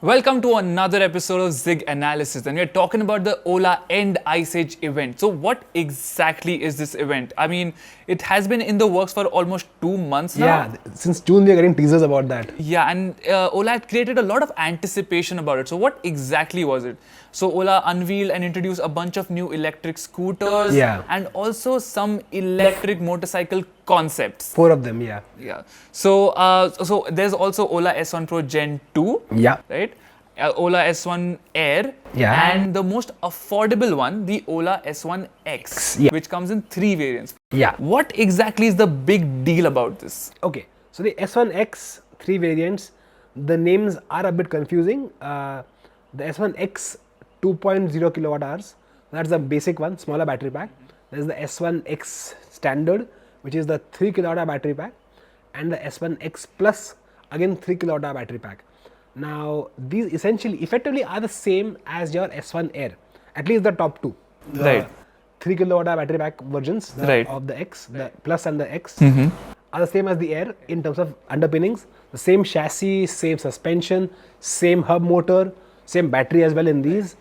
Welcome to another episode of ZigAnalysis, and we're talking about the Ola End Ice Age event. So what exactly is this event? I mean, it has been in the works for almost 2 months now. Yeah, since June we are getting teasers about that. Yeah, and Ola had created a lot of anticipation about it. So what exactly was it? So Ola unveiled and introduced a bunch of new electric scooters and also some electric motorcycle concepts. 4 of them, yeah. Yeah. So there's also Ola S1 Pro Gen 2. Yeah. Right? Ola S1 Air. Yeah. And the most affordable one, the Ola S1 X, Yeah. which comes in 3 variants. Yeah. What exactly is the big deal about this? Okay, so the S1X 3 variants, the names are a bit confusing. The S1X 2.0 kilowatt hours, that's the basic one, smaller battery pack. There's the S1X standard, which is the 3 kilowatt hour battery pack, and the S1X plus, again 3 kilowatt hour battery pack. Now these effectively are the same as your S1 Air, at least the top two. Right. 3 kilowatt hour battery pack versions of the X, the Plus and the X, are the same as the Air in terms of underpinnings. The same chassis, same suspension, same hub motor, same battery as well in these.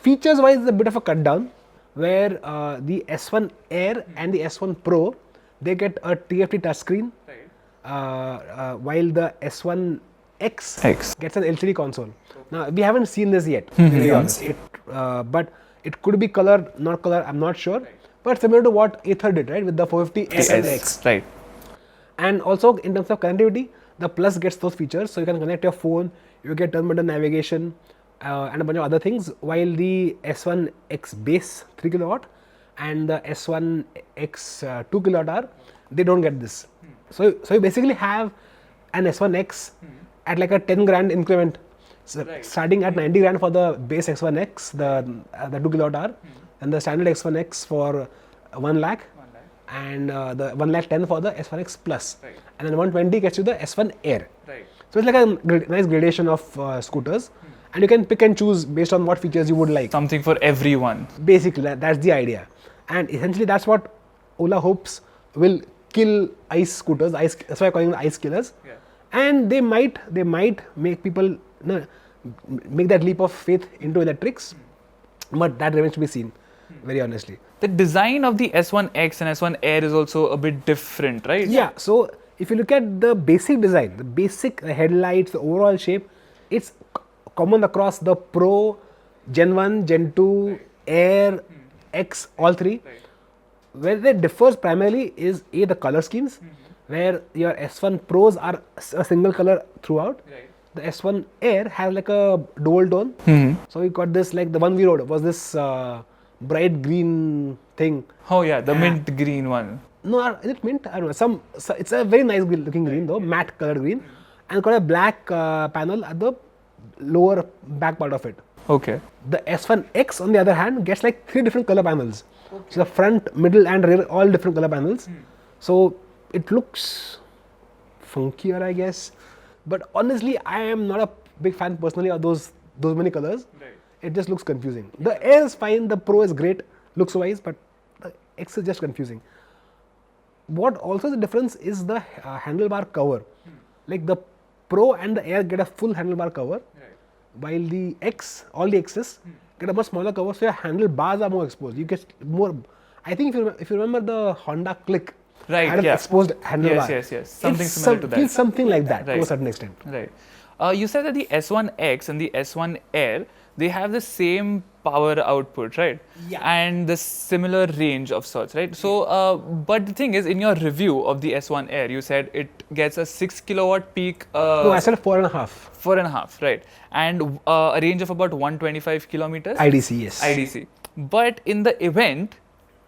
Features wise, a bit of a cut down, where the S1 Air and the S1 Pro, they get a TFT touchscreen, while the S1 X gets an LCD console. Now we haven't seen this yet, to be honest. But it could be color, not color, I'm not sure. But similar to what Ather did, right, with the 450 S and the X. Right. And also in terms of connectivity, the Plus gets those features, so you can connect your phone, you get turn-by-turn navigation, and a bunch of other things. While the S1 X base 3 kilowatt and the S1 X 2 kilowatt hour, they don't get this. So you basically have an S1 X at like a 10 grand increment, so starting at 90 grand for the base X1 X, the 2 kilowatt hour, and the standard X1 X for 1 lakh, and the 1 lakh 10 for the S1 X plus, and then 120 gets you the S1 Air. So it's like a nice gradation of scooters, and you can pick and choose based on what features you would like. Something for everyone. Basically, that's the idea, and essentially that's what Ola hopes will kill ice scooters. That's why I'm calling them ice killers. And they might make people make that leap of faith into electrics, but that remains to be seen, very honestly. The design of the S1X and S1 Air is also a bit different, right? Yeah, so if you look at the basic design, the headlights, the overall shape, it's common across the Pro, Gen 1, Gen 2, Air, X, all three. Where they differs primarily is the color schemes, where your S1 Pros are a single color throughout. The S1 Air has like a dual tone. So you got this, like the one we rode was this bright green thing. Oh yeah, the mint green one. No, is it mint? I don't know. It's a very nice looking green though, matte colored green, and got a black panel at the lower back part of it. Okay. The S1 X on the other hand gets like 3 different color panels. So the front, middle and rear, all different color panels. So it looks funkier, I guess. But honestly, I am not a big fan personally of those many colors. It just looks confusing. The Air is fine, the Pro is great looks wise, but the X is just confusing. What also is the difference is the handlebar cover. Like the Pro and the Air get a full handlebar cover, while the X, all the X's, get a much smaller cover, so your handlebars are more exposed. You get more. I think if you remember the Honda Click, had an exposed handlebar. Yes. Something similar to that. Feels something like that to a certain extent. Right. You said that the S1X and the S1 Air, they have the same power output, right? Yeah. And the similar range of sorts, right? So, but the thing is, in your review of the S1 Air, you said it gets a 6 kilowatt peak. No, I said 4.5. 4.5, right? And a range of about 125 kilometers. IDC, yes. IDC. But in the event,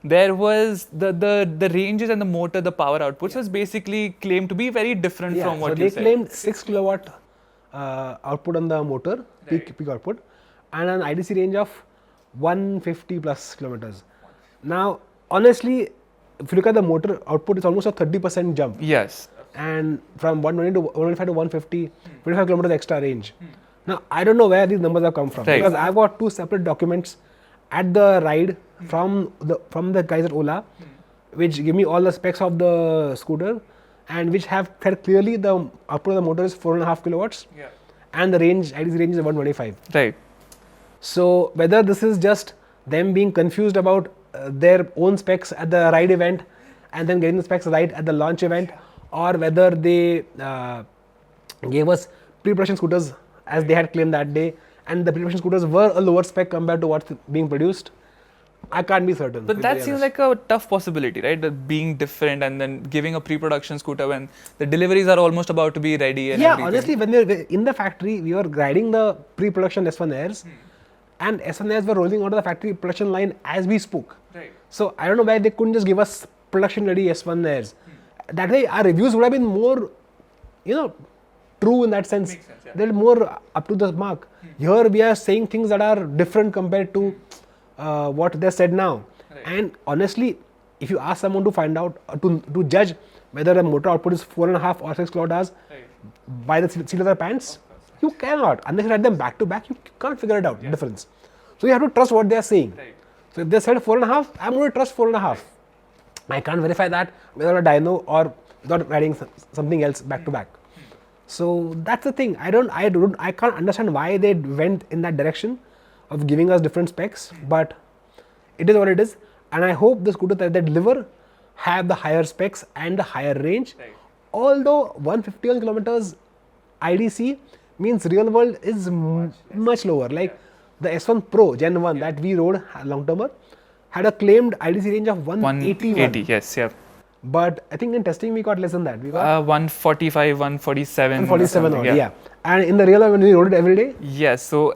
there was the ranges and the motor, the power output was basically claimed to be very different from what you said. So they claimed 6 kilowatt output on the motor, peak output, and an IDC range of 150 plus kilometers. Now, honestly, if you look at the motor output, it's almost a 30% jump. Yes. And from 120 to 125 to 150, 25 kilometers extra range. Now, I don't know where these numbers have come from, because I've got 2 separate documents at the ride from the guys at Ola, which give me all the specs of the scooter, and which have said clearly the output of the motor is 4.5 kilowatts. and the range, IDC range is 125. Right. So whether this is just them being confused about their own specs at the ride event and then getting the specs right at the launch event, or whether they gave us pre-production scooters as they had claimed that day, and the pre-production scooters were a lower spec compared to what's being produced, I can't be certain. But that seems like a tough possibility, right? That being different and then giving a pre-production scooter when the deliveries are almost about to be ready. And everything. Honestly, when we were in the factory, we were riding the pre-production S1 Airs, and S1 Airs were rolling onto the factory production line as we spoke. Right. So I don't know why they couldn't just give us production-ready S1 Airs. That way, our reviews would have been more, true in that sense. Makes sense, yeah. They're more up to the mark. Here we are saying things that are different compared to what they said now. Right. And honestly, if you ask someone to find out, to judge whether the motor output is 4.5 or 6 kWh by the seat of the pants, you cannot. Unless you ride them back to back, you can't figure it out, the difference. So you have to trust what they are saying. Right. So if they said 4.5, I'm going to trust 4.5. I can't verify that without a dyno or without riding something else back to back. So that's the thing. I can't understand why they went in that direction of giving us different specs, but it is what it is. And I hope the scooters that they deliver have the higher specs and the higher range. Right. Although 151 kilometers IDC means real world is much lower. Like the S1 Pro Gen 1 that we rode long termer had a claimed IDC range of 181. 180, yes, yeah. But I think in testing we got less than that. We got 145, 147. 147 odd, yeah. And in the real life when we rode it every day? Yes, so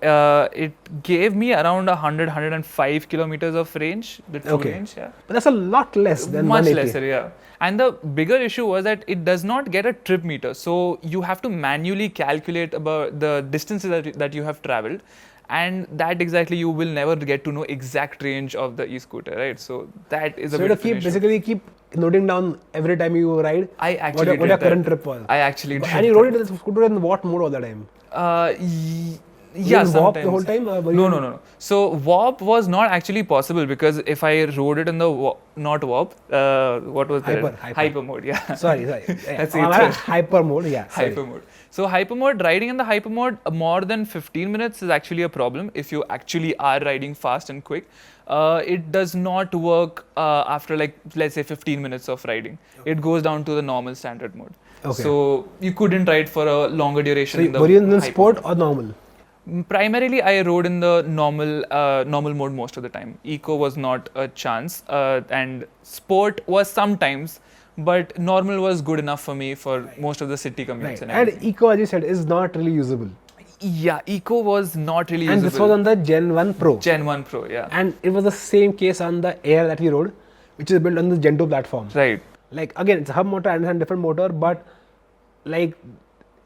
it gave me around 105 kilometers of range, the true range, yeah. But that's a lot less than Much 180. lesser, yeah. And the bigger issue was that it does not get a trip meter. So you have to manually calculate about the distances that you have traveled. And that exactly you will never get to know exact range of the e-scooter, right? So that is a bit of an issue. Basically keep noting down every time you ride I actually what your current trip was. I actually did. And you rode it in the scooter in what mode all the time? Yeah, warp sometimes. the whole time? No. So warp was not actually possible because if I rode it in the not warp, what was that? Hyper mode, yeah. Sorry. That's hyper mode, yeah. Hyper mode. So hyper mode, riding in the hyper mode more than 15 minutes is actually a problem if you actually are riding fast and quick. It does not work after let's say 15 minutes of riding. It goes down to the normal standard mode. Okay. So you couldn't ride for a longer duration. So were you in sport or normal? Primarily, I rode in the normal mode most of the time. Eco was not a chance, and sport was sometimes, but normal was good enough for me for most of the city commutes. Right. And Eco, as you said, is not really usable. Yeah, Eco was not really and usable. And this was on the Gen 1 Pro. Gen 1 Pro, yeah. And it was the same case on the Air that we rode, which is built on the Gen 2 platform. Right. Again, it's a hub motor and a different motor, but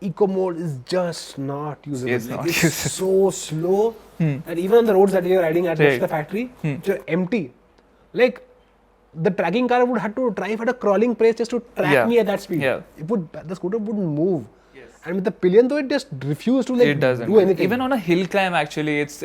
Eco mode is just not usable. It's so slow that even on the roads that you're riding at the factory, which are empty, the tracking car would have to drive at a crawling pace just to track me at that speed. Yeah. The scooter wouldn't move. Yes. And with the pillion though, it just refused to do anything. Even on a hill climb, actually, it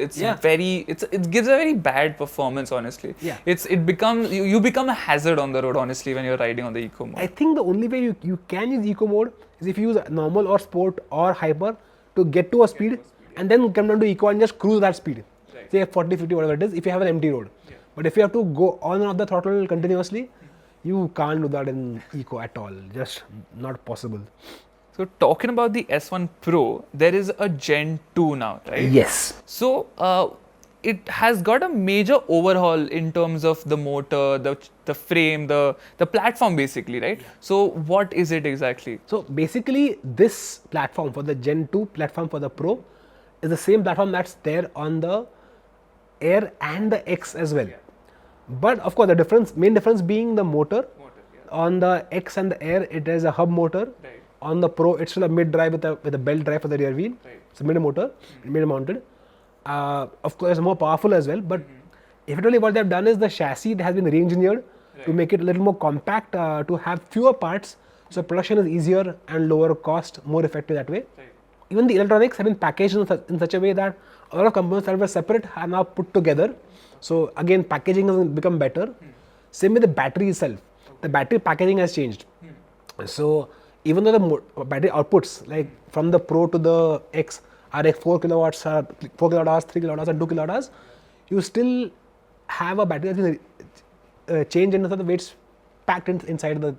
gives a very bad performance. Honestly, you become a hazard on the road. Honestly, when you're riding on the eco mode. I think the only way you can use eco mode is if you use normal or sport or hyper to get to a speed and then come down to eco and just cruise that speed. Right. Say 40, 50, whatever it is, if you have an empty road. Yeah. But if you have to go on and off the throttle continuously, you can't do that in eco at all. Just not possible. So talking about the S1 Pro, there is a Gen 2 now, right? Yes. So it has got a major overhaul in terms of the motor, the frame, the platform basically, right? Yeah. So what is it exactly? So basically this platform for the Gen 2 platform for the Pro is the same platform that's there on the Air and the X as well. Yeah. But of course the main difference being the motor. On the X and the Air it is a hub motor. Right. On the Pro it's still a mid drive with a belt drive for the rear wheel. Right. It's a mid motor, mid mounted. Of course, more powerful as well. But effectively, what they've done is the chassis has been re-engineered to make it a little more compact, to have fewer parts, so production is easier and lower cost, more effective that way. Right. Even the electronics have been packaged in such a way that a lot of components that were separate are now put together. So again, packaging has become better. Same with the battery itself. The battery packaging has changed. So even though the battery outputs, from the Pro to the X, RX 4 kilowatts, 4 kilowatt hours, 3 kilowatt hours, and 2 kilowatt hours, you still have a battery that's been changed into the weights packed inside the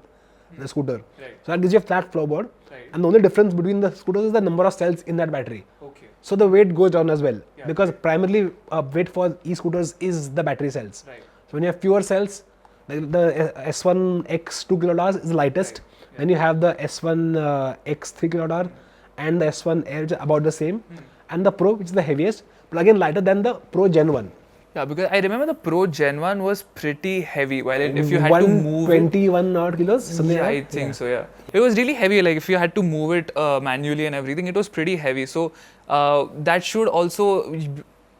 scooter. Right. So that gives you a flat floorboard. Right. And the only difference between the scooters is the number of cells in that battery. Okay. So the weight goes down as well, Yeah, because primarily weight for e-scooters is the battery cells. Right. So when you have fewer cells, the S1 X 2 kilowatt hours is the lightest. Right. Yeah. Then you have the S1 X 3 kilowatt hour and the S1 Air, which is about the same, and the Pro, which is the heaviest, but again lighter than the Pro Gen 1. Yeah, because I remember the Pro Gen 1 was pretty heavy. While if you had to move it, 21 odd kilos, something yeah, like I that. think so. Yeah, it was really heavy. Like if you had to move it manually and everything, it was pretty heavy. So that should also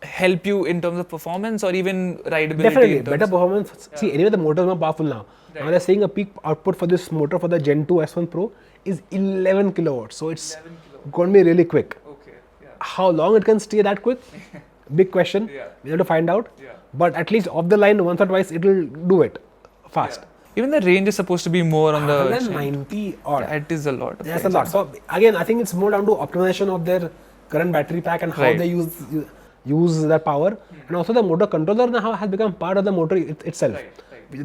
help you in terms of performance or even rideability. Definitely, better performance. Yeah. See, anyway, the motor is more powerful now. Right. Now they're saying a peak output for this motor for the Gen 2 S1 Pro is 11 kilowatts. So it's going to be really quick. Okay. Yeah. How long it can stay that quick? Big question. Yeah. We have to find out. Yeah. But at least off the line, once or twice, it will do it fast. Yeah. Even the range is supposed to be more on the 190 odd. Yeah, it is a lot. That's a lot. So again, I think it's more down to optimization of their current battery pack and how Right. they use that power, and also the motor controller now has become part of the motor itself. Right.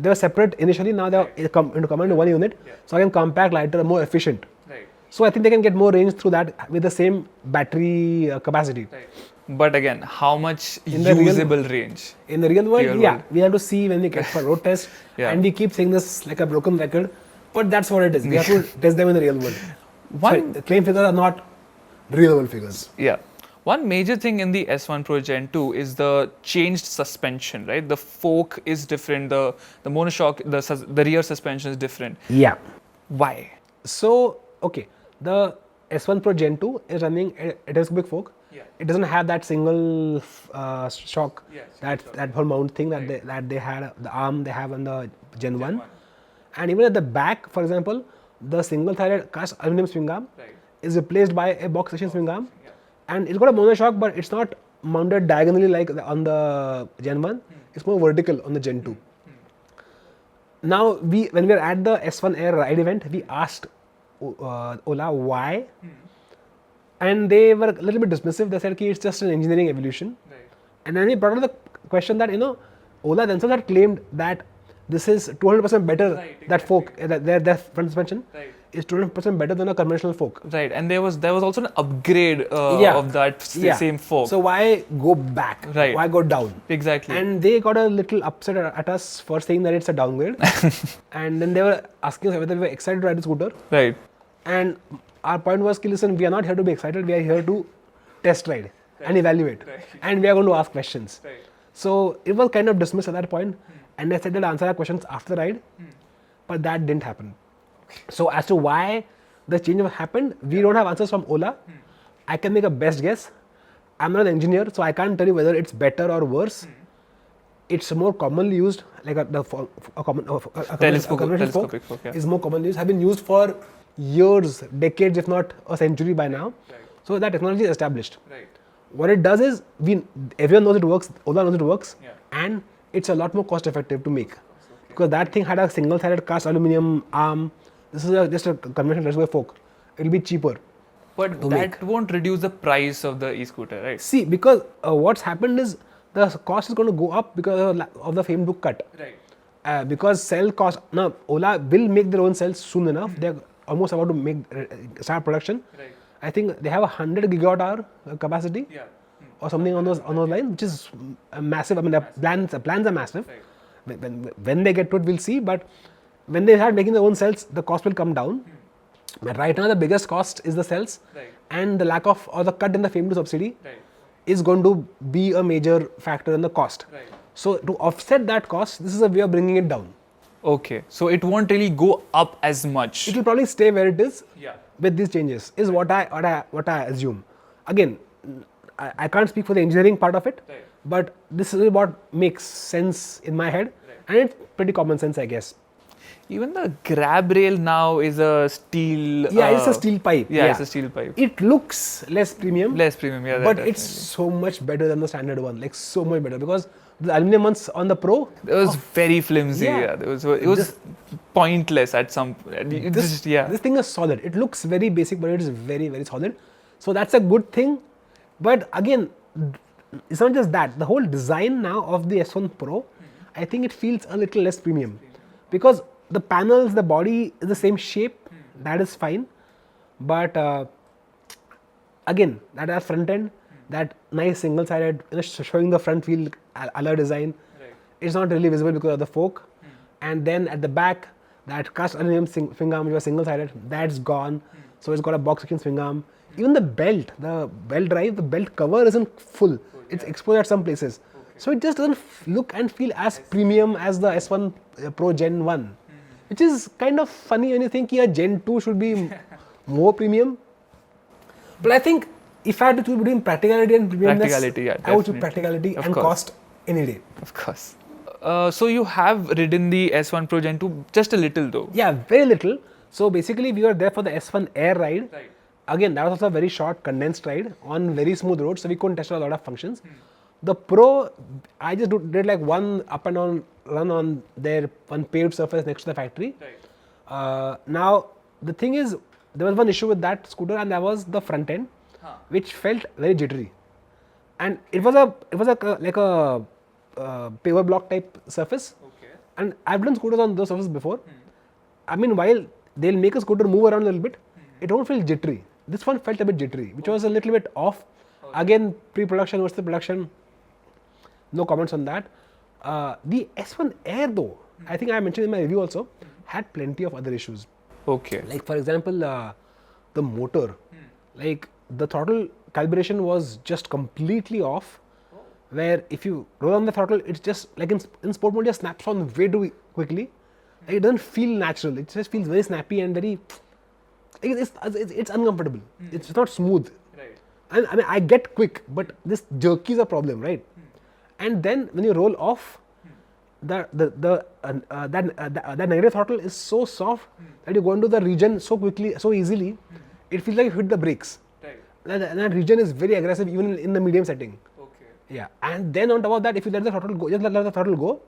They were separate initially. Now they are into command in one unit. Yeah. So again, compact, lighter, more efficient. Right. So I think they can get more range through that with the same battery capacity. Right. But again, how much In the real- usable range? In the real world, Real yeah, world. we have to see when we get for road test, Yeah. and we keep saying this like a broken record, but that's what it is. We have to test them in the real world. One- The claim figures are not real world figures. Yeah. One major thing in the S1 Pro Gen 2 is the changed suspension, right? The fork is different, the monoshock, the rear suspension is different. Yeah. Why? So, okay, the S1 Pro Gen 2 is running a telescopic fork. Yeah. It doesn't have that single shock, Yeah, that whole mount thing that they had, the arm they have on the Gen 1. And even at the back, for example, the single-threaded cast aluminum swing arm Right. is replaced by a box section swing arm. Yeah. And it's got a monoshock, but it's not mounted diagonally like on the Gen 1. It's more vertical on the Gen 2. Now, when we were at the S1 Air ride event, we asked Ola why, and they were a little bit dismissive. They said it's just an engineering evolution. Right. And then we brought up the question that Ola themselves had claimed that this is 200% better. Right, that fork, their front suspension Right. is 200% better than a conventional fork. Right, and there was also an upgrade Yeah. of that same fork. So why go back? Right. Why go down? Exactly. And they got a little upset at us for saying that it's a downgrade. And then they were asking us whether we were excited to ride the scooter. Right. And our point was, listen, we are not here to be excited. We are here to test ride and evaluate. Right. And we are going to ask questions. Right. So it was kind of dismissed at that point. And they said they'll answer our questions after the ride. But that didn't happen. So as to why the change happened, we don't have answers from Ola. I can make a best guess. I'm not an engineer, so I can't tell you whether it's better or worse. It's more commonly used, like a Telescopic fork, yeah. is more commonly used, have been used for years, decades, if not a century by now. Right. So that technology is established. Right. What it does is, everyone knows it works, Ola knows it works, Yeah. and it's a lot more cost effective to make. Because that thing had a single-threaded cast aluminum arm. This is just a conventional railway fork. It'll be cheaper. But that won't reduce the price of the e-scooter, right? See, because what's happened is the cost is going to go up because of the FAME 2 cut. Right. Because cell cost, now Ola will make their own cells soon enough. They're almost about to start production. Right. I think they have 100 gigawatt hour capacity. Yeah. Or something on those lines, which is massive. I mean, the plans are massive. Right. When they get to it, we'll see. But when they start making their own cells, the cost will come down. But right now, the biggest cost is the cells, Right. and the lack of or the cut in the FAME 2 subsidy Right. is going to be a major factor in the cost. Right. So to offset that cost, this is a way of bringing it down. Okay. So it won't really go up as much. It will probably stay where it is Yeah. with these changes. Is what I assume. Again, I can't speak for the engineering part of it, Right. but this is what makes sense in my head, and it's pretty common sense, I guess. Even the grab rail now is a steel. Yeah, it's a steel pipe. Yeah, it's a steel pipe. It looks less premium, Less premium, yeah. but that it's definitely. so much better than the standard one. Like so much better, because the aluminum ones on the Pro. It was very flimsy. Yeah. Yeah, it was pointless at some. This thing is solid. It looks very basic, but it is very, very solid. So that's a good thing. But again, it's not just that. The whole design now of the S1 Pro, I think it feels a little less premium. Because the panels, the body is the same shape, that is fine. But again, that has front end, that nice single-sided, showing the front wheel alloy design. It's not really visible because of the fork. And then at the back, that cast aluminum swing arm, which was single-sided, that's gone. So it's got a box section swing arm. Even the belt drive, the belt cover isn't full. It's exposed at some places. So it just doesn't look and feel as premium as the S1 Pro Gen 1. Which is kind of funny when you think a Gen 2 should be more premium. But I think if I had to choose between practicality and premiumness, I would choose practicality and cost any day. Of course. So you have ridden the S1 Pro Gen 2 just a little though. Yeah, very little. So basically we were there for the S1 Air ride. Again, that was also a very short condensed ride on very smooth roads, so we couldn't test a lot of functions. The Pro, I just did like one up and down run on their one paved surface next to the factory. Now the thing is, there was one issue with that scooter, and that was the front end, which felt very jittery. And it was like a paver block type surface. And I've done scooters on those surfaces before. I mean, while they'll make a scooter move around a little bit, it don't feel jittery. This one felt a bit jittery, which was a little bit off. Again, pre-production versus production, no comments on that. The S1 Air though, I think I mentioned in my review also, had plenty of other issues. Like for example, the motor, like the throttle calibration was just completely off, where if you roll on the throttle, it's just like in sport mode, it just snaps on way too quickly. Like it doesn't feel natural. It just feels very snappy and very, it's uncomfortable. It's not smooth. And I mean, I get quick, but this jerky is a problem, right? And then when you roll off, that negative throttle is so soft that you go into the region so quickly, so easily, it feels like you hit the brakes. And that region is very aggressive even in the medium setting. Yeah, and then on top of that, if you let the throttle go, just let the throttle go,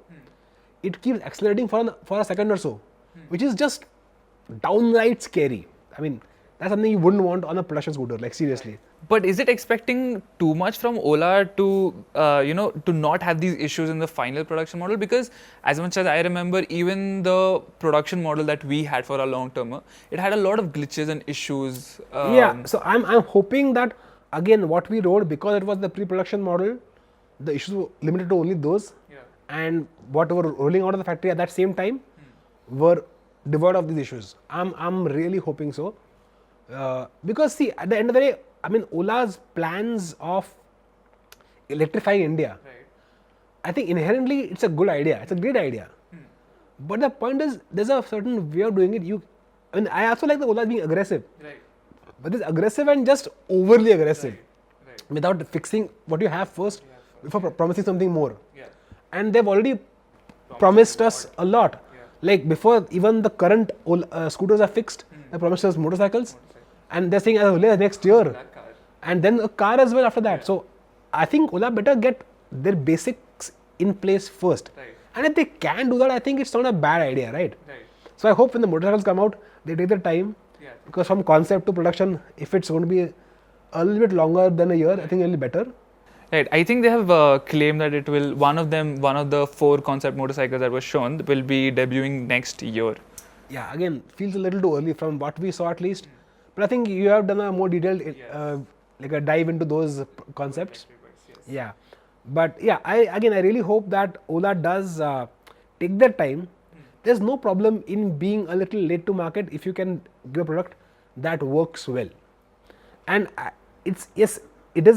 it keeps accelerating for a second or so, which is just downright scary. I mean, that's something you wouldn't want on a production scooter, like seriously. But is it expecting too much from Ola to, to not have these issues in the final production model? Because as much as I remember, even the production model that we had for our long-termer, it had a lot of glitches and issues. Yeah, so I'm hoping that, again, what we rode, because it was the pre-production model, the issues were limited to only those. And what were rolling out of the factory at that same time were devoid of these issues. I'm really hoping so. Because see, at the end of the day, I mean, Ola's plans of electrifying India, I think inherently it's a good idea. It's a great idea. But the point is, there's a certain way of doing it. I mean, I also like the Ola being aggressive. But it's aggressive and just overly aggressive without fixing what you have first before promising something more. And they've already promised us a lot. Like before even the current scooters are fixed, they promised us motorcycles. And they're saying as early as next year. And then a car as well after that. So I think Ola better get their basics in place first. And if they can do that, I think it's not a bad idea, right? So I hope when the motorcycles come out, they take their time. Because from concept to production, if it's going to be a little bit longer than a year, I think it'll be better. Right. I think they have claimed that it will, one of the 4 concept motorcycles that was shown will be debuting next year. Yeah, again, feels a little too early from what we saw at least. But I think you have done a more detailed like a dive into those concepts. Yeah. But yeah, I really hope that Ola does take their time. There's no problem in being a little late to market if you can give a product that works well. And it is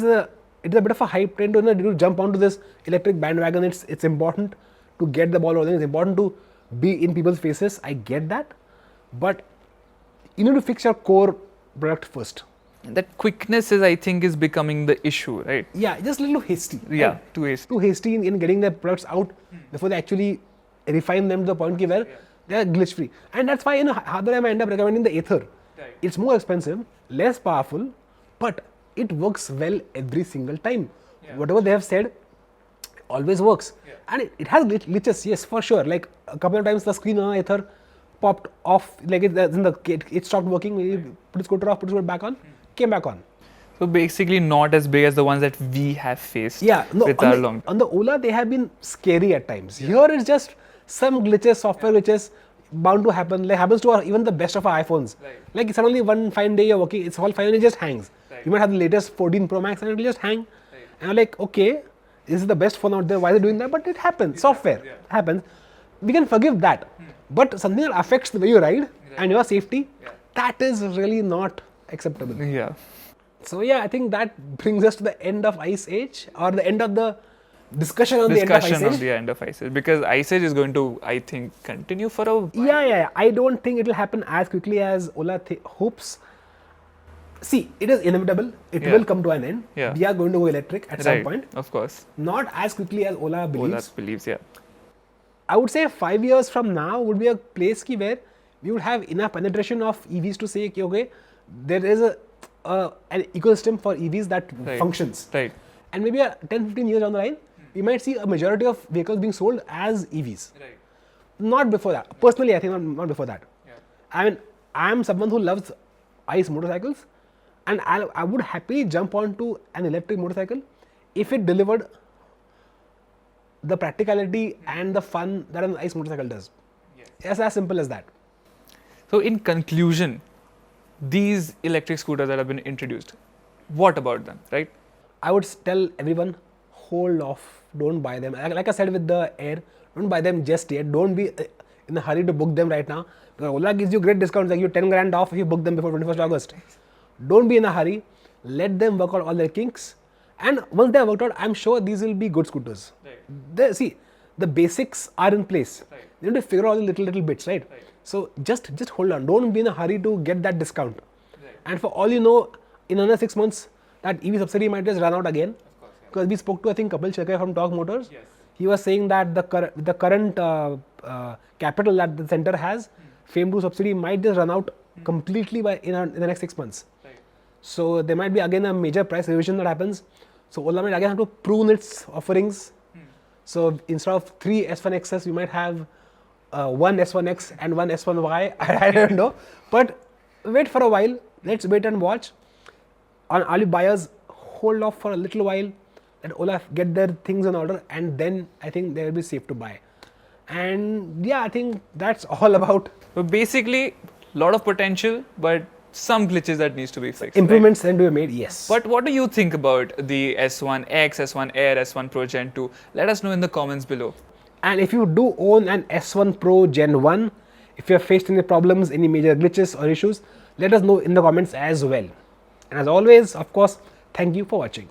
a bit of a hype trend to jump onto this electric bandwagon. It's important to get the ball rolling. It's important to be in people's faces. I get that, but you need to fix your core product first. That quickness I think is becoming the issue, right? Yeah, just a little hasty. Yeah, right? too hasty. Too hasty in getting their products out before they actually refine them to the point where they are glitch free. And that's why Hadar I end up recommending the Aether. It's more expensive, less powerful, but it works well every single time. Whatever they have said always works. And it has glitches, yes, for sure. Like a couple of times the screen on Aether popped off, like it stopped working. We put the scooter off, put the scooter back on, came back on. So basically not as big as the ones that we have faced with our long. On the Ola, they have been scary at times. Here it's just some glitches, software glitches, bound to happen. Like happens to even the best of our iPhones. Like suddenly one fine day you're working, it's all fine and it just hangs. You might have the latest 14 Pro Max and it'll just hang. And you're like, okay, this is the best phone out there. Why are they doing that? But it happens. Software happens. We can forgive that. But something that affects the way you ride and your safety, that is really not acceptable. Yeah. So yeah, I think that brings us to the end of Ice Age, or the end of the discussion on the end of Ice Age. Discussion on the end of Ice Age, because Ice Age is going to, I think, continue for a while. Yeah. I don't think it will happen as quickly as Ola hopes. See, it is inevitable. It will come to an end. Yeah. We are going to go electric at some point. Of course. Not as quickly as Ola believes. Yeah. I would say 5 years from now would be a place where we would have enough penetration of EVs to say, okay, there is an ecosystem for EVs that functions. Right. And maybe 10-15 years down the line, we might see a majority of vehicles being sold as EVs. Right. Not before that. Personally, I think not before that. Yeah. I mean, I am someone who loves ICE motorcycles, and I would happily jump onto an electric motorcycle if it delivered the practicality and the fun that an ICE motorcycle does. Yes. It's as simple as that. So in conclusion, these electric scooters that have been introduced, what about them, right? I would tell everyone, hold off, don't buy them. Like I said with the Air, don't buy them just yet. Don't be in a hurry to book them right now. Because Ola gives you great discounts, like you 10 grand off if you book them before 21st August. Don't be in a hurry. Let them work out all their kinks. And once they are worked out, I'm sure these will be good scooters. Right. See, the basics are in place. Right. You need to figure out all the little bits, right? So just hold on. Don't be in a hurry to get that discount. Right. And for all you know, in another 6 months, that EV subsidy might just run out again. Because we spoke to, I think, Kapil Shekhar from Tork Motors. Yes. He was saying that the current capital that the center has, FAME2 subsidy might just run out completely in the next 6 months. Right. So there might be again a major price revision that happens. So Ola might again have to prune its offerings. So instead of 3 S1 Xs, we might have one S1X and one S1Y. I don't know. But wait for a while. Let's wait and watch. On early buyers, hold off for a little while. Let Ola get their things in order, and then I think they will be safe to buy. And yeah, I think that's all about. So basically, a lot of potential, but some glitches that needs to be fixed. Improvements need to be made, yes. But what do you think about the S1X, S1 Air, S1 Pro Gen 2? Let us know in the comments below. And if you do own an S1 Pro Gen 1, if you have faced any problems, any major glitches or issues, let us know in the comments as well. And as always, of course, thank you for watching.